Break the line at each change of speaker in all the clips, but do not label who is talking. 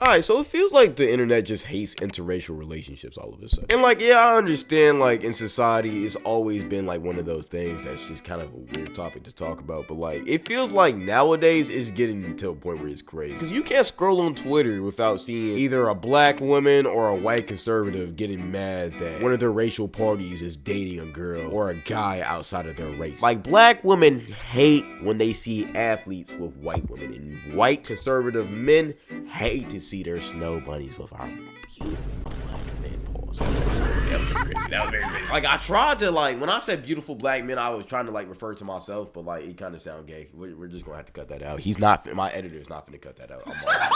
Alright, so it feels like the internet just hates interracial relationships all of a sudden. And like, yeah, I understand, like, in society, it's always been like one of those things that's just kind of a weird topic to talk about, but like, it feels like nowadays it's getting to a point where it's crazy. Because you can't scroll on Twitter without seeing either a black woman or a white conservative getting mad that one of their racial parties is dating a girl or a guy outside of their race. Like, black women hate when they see athletes with white women, and white conservative men hate to see their snow bunnies with our beautiful black men. Pause. That was crazy. That was very crazy. Like, I tried to, like, when I said beautiful black men, I was trying to, like, refer to myself, but, like, it kind of sound gay. We're just gonna have to cut that out. My editor's not finna cut that out.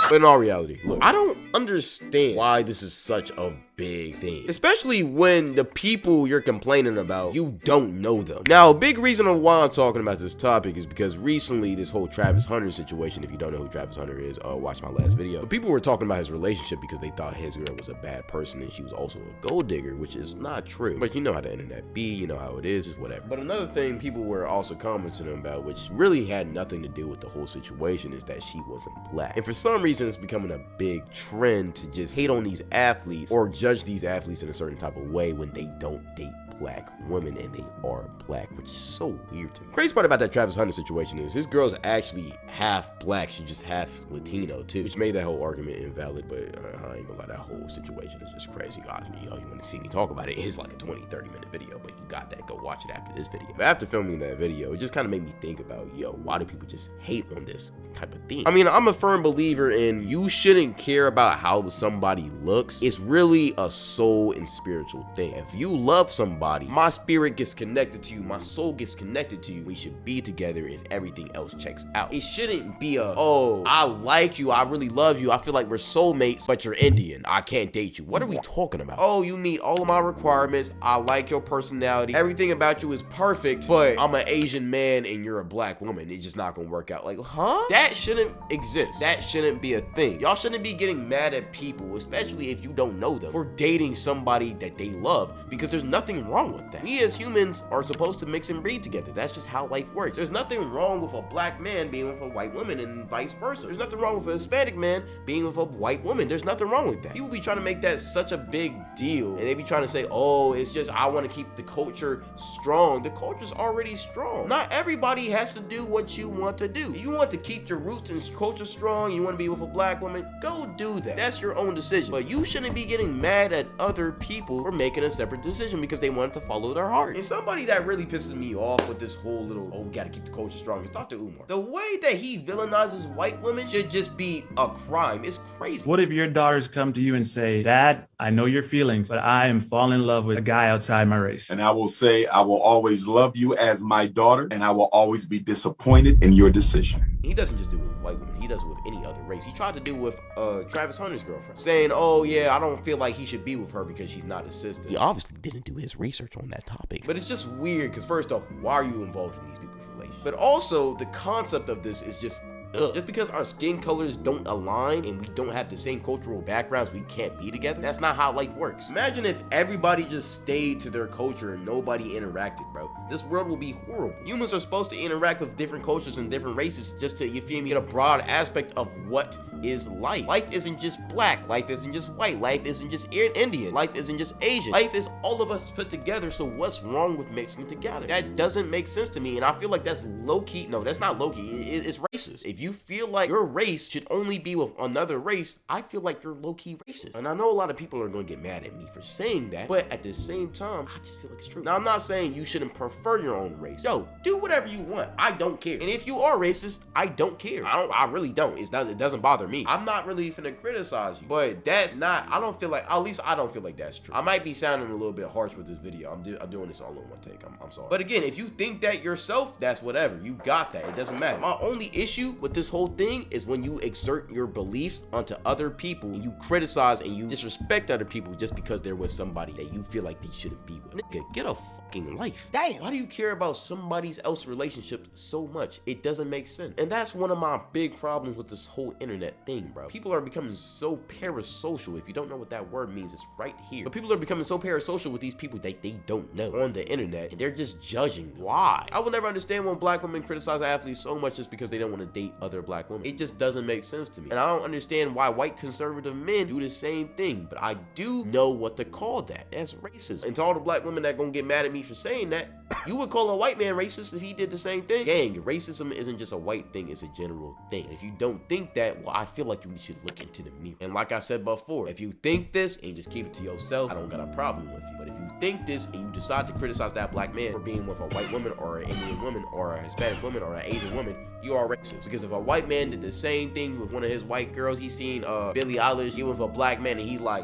But in all reality, look, I don't understand why this is such a big thing, especially when the people you're complaining about, you don't know them. Now, a big reason of why I'm talking about this topic is because recently this whole Travis Hunter situation, if you don't know who Travis Hunter is, watch my last video. But people were talking about his relationship because they thought his girl was a bad person and she was also a gold digger, which is not true. But you know how the internet be, you know how it is whatever. But another thing people were also commenting about, which really had nothing to do with the whole situation, is that she wasn't black. And for some reason, it's becoming a big trend to just hate on these athletes or judge these athletes in a certain type of way when they don't date black women and they are black, which is so weird to me. Crazy part about that Travis Hunter situation is his girl's actually half black, she's just half Latino too, which made that whole argument invalid. But I ain't gonna lie, that whole situation is just crazy. Guys, you want to see me talk about it, it's like a 20-30 minute video, but you got that, go watch it after this video. But after filming that video, it just kind of made me think about, why do people just hate on this type of thing? I mean, I'm a firm believer in you shouldn't care about how somebody looks. It's really a soul and spiritual thing. If you love somebody, my spirit gets connected to you, my soul gets connected to you. We should be together if everything else checks out. It shouldn't be oh, I like you, I really love you, I feel like we're soulmates, but you're Indian, I can't date you. What are we talking about? Oh, you meet all of my requirements, I like your personality, everything about you is perfect, but I'm an Asian man and you're a black woman. It's just not gonna work out. Like, huh? That shouldn't exist. That shouldn't be a thing. Y'all shouldn't be getting mad at people, especially if you don't know them, for dating somebody that they love, because there's nothing wrong with that. We as humans are supposed to mix and breed together. That's just how life works. There's nothing wrong with a black man being with a white woman and vice versa. There's nothing wrong with a Hispanic man being with a white woman. There's nothing wrong with that. People be trying to make that such a big deal, and they be trying to say, oh, it's just I want to keep the culture strong. The culture's already strong. Not everybody has to do what you want to do. You want to keep your roots and culture strong, you want to be with a black woman, go do that. That's your own decision. But you shouldn't be getting mad at other people for making a separate decision because they want to follow their heart. And somebody that really pisses me off with this whole little, oh, we gotta keep the culture strong, is Dr. Umar. The way that he villainizes white women should just be a crime. It's crazy.
What if your daughters come to you and say, Dad, I know your feelings, but I am falling in love with a guy outside my race?
And I will say, I will always love you as my daughter, and I will always be disappointed in your decision.
He doesn't just do it with white women, he does it with any other race. He tried to do it with Travis Hunter's girlfriend, saying, oh yeah, I don't feel like he should be with her because she's not his sister. He obviously didn't do his research on that topic. But it's just weird, because first off, why are you involved in these people's relations? But also, the concept of this is just, just because our skin colors don't align and we don't have the same cultural backgrounds, we can't be together. That's not how life works. Imagine if everybody just stayed to their culture and nobody interacted, bro. This world will be horrible. Humans are supposed to interact with different cultures and different races just to, you feel me, get a broad aspect of what is life. Life isn't just black, life isn't just white, life isn't just Indian, life isn't just Asian. Life is all of us put together, so what's wrong with mixing together? That doesn't make sense to me, and I feel like that's low-key. No, that's not low-key, it's racist. If you feel like your race should only be with another race, I feel like you're low-key racist. And I know a lot of people are gonna get mad at me for saying that, but at the same time, I just feel like it's true. Now, I'm not saying you shouldn't prefer your own race. Yo, do whatever you want. I don't care. And if you are racist, I don't care. I really don't. It doesn't bother me. I'm not really finna criticize you, but that's not, I don't feel like, at least I don't feel like that's true. I might be sounding a little bit harsh with this video. I'm doing this all in one take. I'm sorry. But again, if you think that yourself, that's whatever. You got that. It doesn't matter. My only issue with this whole thing is when you exert your beliefs onto other people and you criticize and you disrespect other people just because they're with somebody that you feel like they shouldn't be with. Nigga, get a fucking life. Damn. Why do you care about somebody else's relationship so much? It doesn't make sense. And that's one of my big problems with this whole internet thing, bro. People are becoming so parasocial. If you don't know what that word means, it's right here. But people are becoming so parasocial with these people that they don't know on the internet, and they're just judging them. Why? I will never understand when black women criticize athletes so much just because they don't want to date other black women. It just doesn't make sense to me. And I don't understand why white conservative men do the same thing, but I do know what to call that. That's racism. And to all the black women that gonna get mad at me for saying that, you would call a white man racist if he did the same thing. Gang, racism isn't just a white thing, it's a general thing. And if you don't think that, well, I feel like you should look into the mirror. And like I said before, if you think this and you just keep it to yourself, I don't got a problem with you. But if you think this and you decide to criticize that black man for being with a white woman or an Indian woman or a Hispanic woman or an Asian woman, you are racist. Because if a white man did the same thing with one of his white girls, he's seen Billie Eilish, he with a black man, and he's like,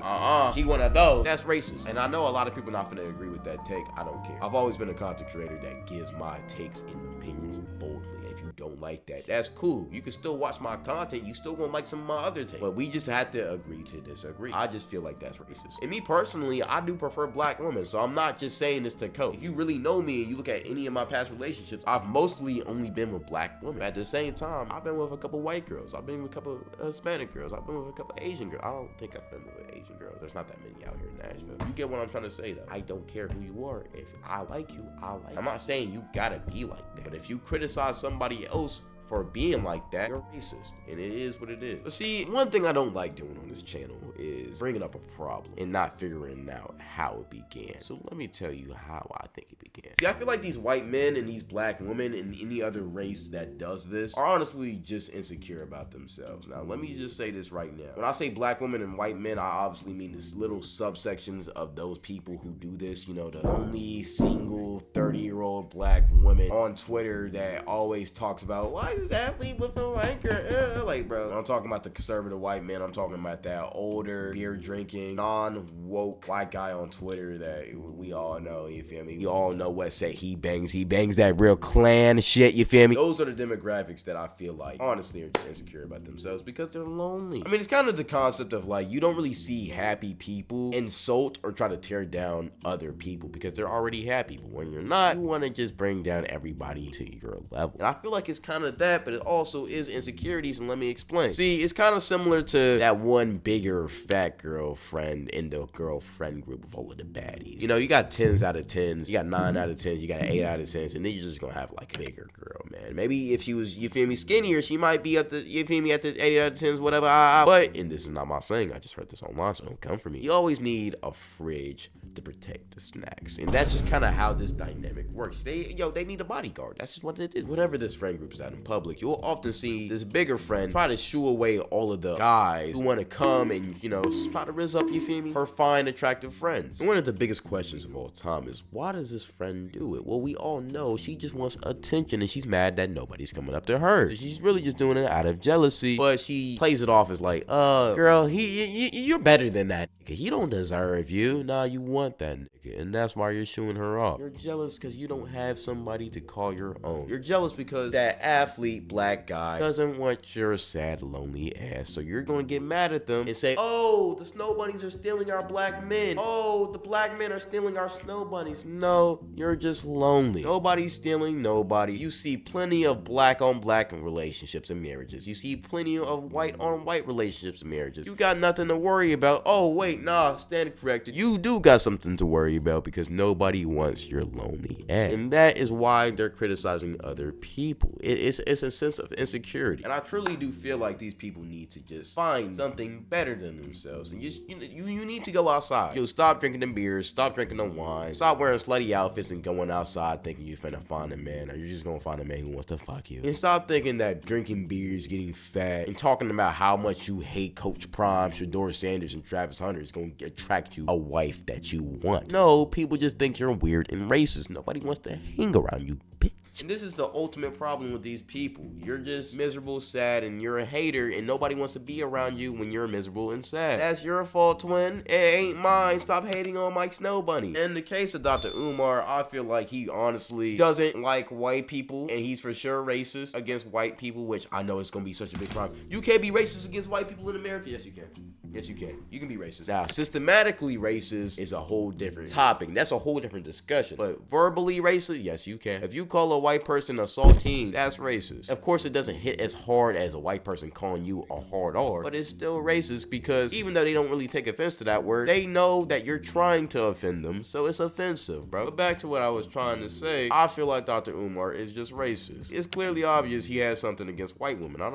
she one of those, that's racist. And I know a lot of people not gonna agree with that take. I don't care. I've always been a content creator that gives my takes and opinions boldly. If you don't like that, that's cool. You can still watch my content. You still gonna like some of my other takes. But we just had to agree to disagree. I just feel like that's racist. And me personally, I do prefer black women. So I'm not just saying this to cope. If you really know me and you look at any of my past relationships, I've mostly only been with black women. At the same time, I've been with a couple white girls. I've been with a couple Hispanic girls. I've been with a couple Asian girls. I don't think I've been with an Asian girl. There's not that many out here in Nashville. You get what I'm trying to say though. I don't care who you are. If I like you, I like you. I'm not saying you gotta be like that. But if you criticize somebody else for being like that, you're racist, and it is what it is. But see, one thing I don't like doing on this channel is bringing up a problem and not figuring out how it began. So let me tell you how I think it began. See, I feel like these white men and these black women and any other race that does this are honestly just insecure about themselves. Now, let me just say this right now. When I say black women and white men, I obviously mean this little subsections of those people who do this. You know, the only single 30-year-old black woman on Twitter that always talks about, why is this athlete with a white girl? Like, bro, I'm talking about the conservative white man. I'm talking about that older, beer drinking, non-woke white guy on Twitter that we all know, you feel me? We all know what say he bangs that real clan shit, you feel me? Those are the demographics that I feel like honestly are just insecure about themselves because they're lonely. I mean, it's kind of the concept of like, you don't really see happy people insult or try to tear down other people because they're already happy. But when you're not, you want to just bring down everybody to your level. And I feel like it's kind of that, but it also is insecurities, and let me explain. See, it's kind of similar to that one bigger fat girlfriend in the girlfriend group with all of the baddies. You know, you got 10s out of 10s, you got 9 out of 10s, you got 8 out of 10s, and then you're just gonna have like a bigger girl, man. Maybe if she was, you feel me, skinnier, she might be at the, you feel me, at the 8 out of 10s, whatever. But, and this is not my saying, I just heard this online, so don't come for me. You always need a fridge to protect the snacks, and that's just kind of how this dynamic works. They need a bodyguard. That's just what it is. Whenever this friend group is out in public, you'll often see this bigger friend try to shoo away all of the guys who want to come and, you know, try to rizz up, you feel me, her fine, attractive friends. And one of the biggest questions of all time is, why does this friend do it? Well, we all know she just wants attention, and she's mad that nobody's coming up to her. So she's really just doing it out of jealousy, but she plays it off as like, girl, you're better than that nigga. He don't deserve you. Nah, you want that nigga, and that's why you're shooing her off. You're jealous because you don't have somebody to call your own. You're jealous because that athlete black guy doesn't want your sad, lonely ass. So you're going to get mad at them and say, oh, the snow bunnies are stealing our black men. Oh, the black men are stealing our snow bunnies. No, you're just lonely. Nobody's stealing nobody. You see plenty of black on black relationships and marriages. You see plenty of white on white relationships and marriages. You got nothing to worry about. Oh, wait, nah, stand corrected. You do got something to worry about because nobody wants your lonely ass. And that is why they're criticizing other people. It's a sense of insecurity. And I truly do feel like these people need to just find something better than themselves. And you need to go outside. You'll stop drinking them beers, stop drinking them wine, stop wearing slutty outfits and going outside thinking you're finna find a man, or you're just gonna find a man who wants to fuck you. And stop thinking that drinking beers, getting fat, and talking about how much you hate Coach Prime, Shador Sanders, and Travis Hunter is gonna attract you a wife that you want. No, people just think you're weird and racist. Nobody wants to hang around you, bitch. And this is the ultimate problem with these people. You're just miserable, sad, and you're a hater, and nobody wants to be around you when you're miserable and sad. That's your fault, twin. It ain't mine. Stop hating on Mike Snow Bunny. In the case of Dr. Umar, I feel like he honestly doesn't like white people, and he's for sure racist against white people, which I know is gonna be such a big problem. You can't be racist against white people in America. Yes, you can. Yes, you can. You can be racist. Now, systematically racist is a whole different topic. That's a whole different discussion. But verbally racist, yes, you can. If you call a white person a saltine, that's racist. Of course, it doesn't hit as hard as a white person calling you a hard R, but it's still racist because even though they don't really take offense to that word, they know that you're trying to offend them, so it's offensive, bro. But back to what I was trying to say, I feel like Dr. Umar is just racist. It's clearly obvious he has something against white women. I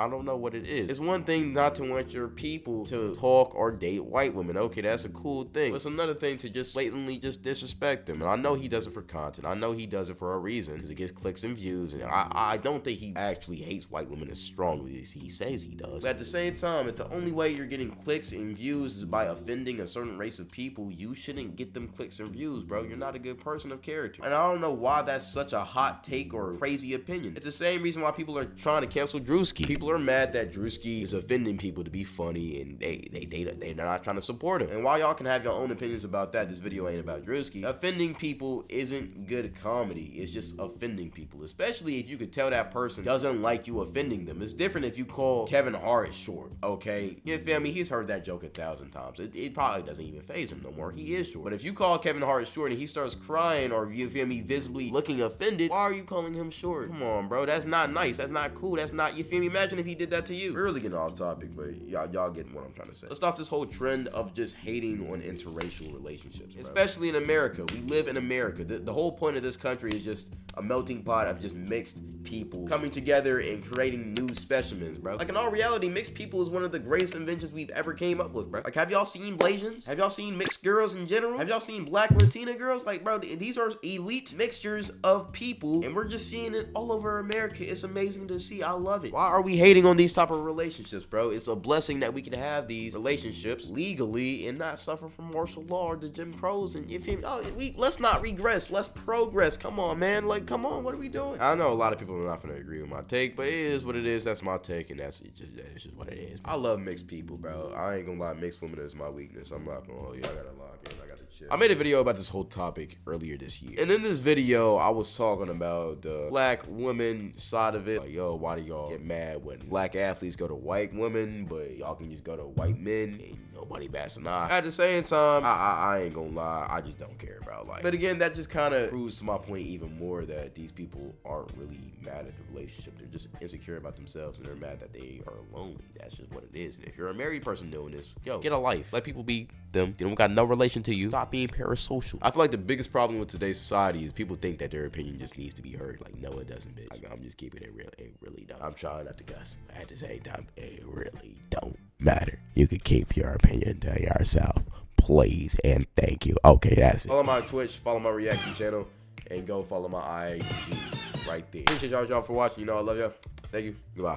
don't know what it is. It's one thing not to want your people to talk or date white women. Okay, that's a cool thing. But it's another thing to just blatantly just disrespect them. And I know he does it for content. I know he does it for a reason because it gets clicks and views. And I don't think he actually hates white women as strongly as he says he does. But at the same time, if the only way you're getting clicks and views is by offending a certain race of people, you shouldn't get them clicks and views, bro. You're not a good person of character. And I don't know why that's such a hot take or crazy opinion. It's the same reason why people are trying to cancel Drewski. People are mad that Drewski is offending people to be funny and they're not trying to support him. And while y'all can have your own opinions about that, this video ain't about Drewski. Offending people isn't good comedy. It's just offending people, especially if you could tell that person doesn't like you offending them. It's different if you call Kevin Hart short, okay? You feel me? He's heard that joke 1,000 times. It probably doesn't even faze him no more. He is short. But if you call Kevin Hart short and he starts crying or, you feel me, visibly looking offended, why are you calling him short? Come on, bro. That's not nice. That's not cool. That's not, you feel me? Imagine if he did that to you. We're really getting off topic, but y'all getting what I'm trying to say. Let's stop this whole trend of just hating on interracial relationships, bro. Especially in America. We live in America. The whole point of this country is just a melting pot of just mixed people coming together and creating new specimens, bro. Like, in all reality, mixed people is one of the greatest inventions we've ever came up with, bro. Like, have y'all seen Blasians? Have y'all seen mixed girls in general? Have y'all seen black Latina girls? Like, bro, these are elite mixtures of people, and we're just seeing it all over America. It's amazing to see. I love it. Why are we hating on these type of relationships, bro? It's a blessing that we can have these relationships legally and not suffer from martial law or the Jim Crows. And if you, let's not regress, let's progress. Come on, man. Like, come on, what are we doing? I know a lot of people are not gonna agree with my take, but it is what it is. That's my take, and that's just what it is. I love mixed people, bro. I ain't gonna lie, mixed women is my weakness. I'm not gonna hold you. I gotta lock in. I gotta chill. I made a video about this whole topic earlier this year, and in this video, I was talking about the black woman side of it. Like, yo, why do y'all get mad when black athletes go to white women, but y'all can just go to white men? And nobody bats an eye. At the same time, I ain't gonna lie, I just don't care about life. But again, that just kind of proves to my point even more that these people aren't really mad at the relationship. They're just insecure about themselves and they're mad that they are lonely. That's just what it is. And if you're a married person doing this, yo, get a life. Let people be them. They don't got no relation to you. Stop being parasocial. I feel like the biggest problem with today's society is people think that their opinion just needs to be heard. Like, no, it doesn't, bitch. Like, I'm just keeping it real. It really don't. I'm trying not to cuss. At the same time, it really don't matter. You can keep your opinion to yourself, please, and thank you. Okay, that's it. Follow my Twitch, follow my reaction channel, and go follow my IG right there. Appreciate y'all for watching. You know I love y'all. Thank you. Goodbye.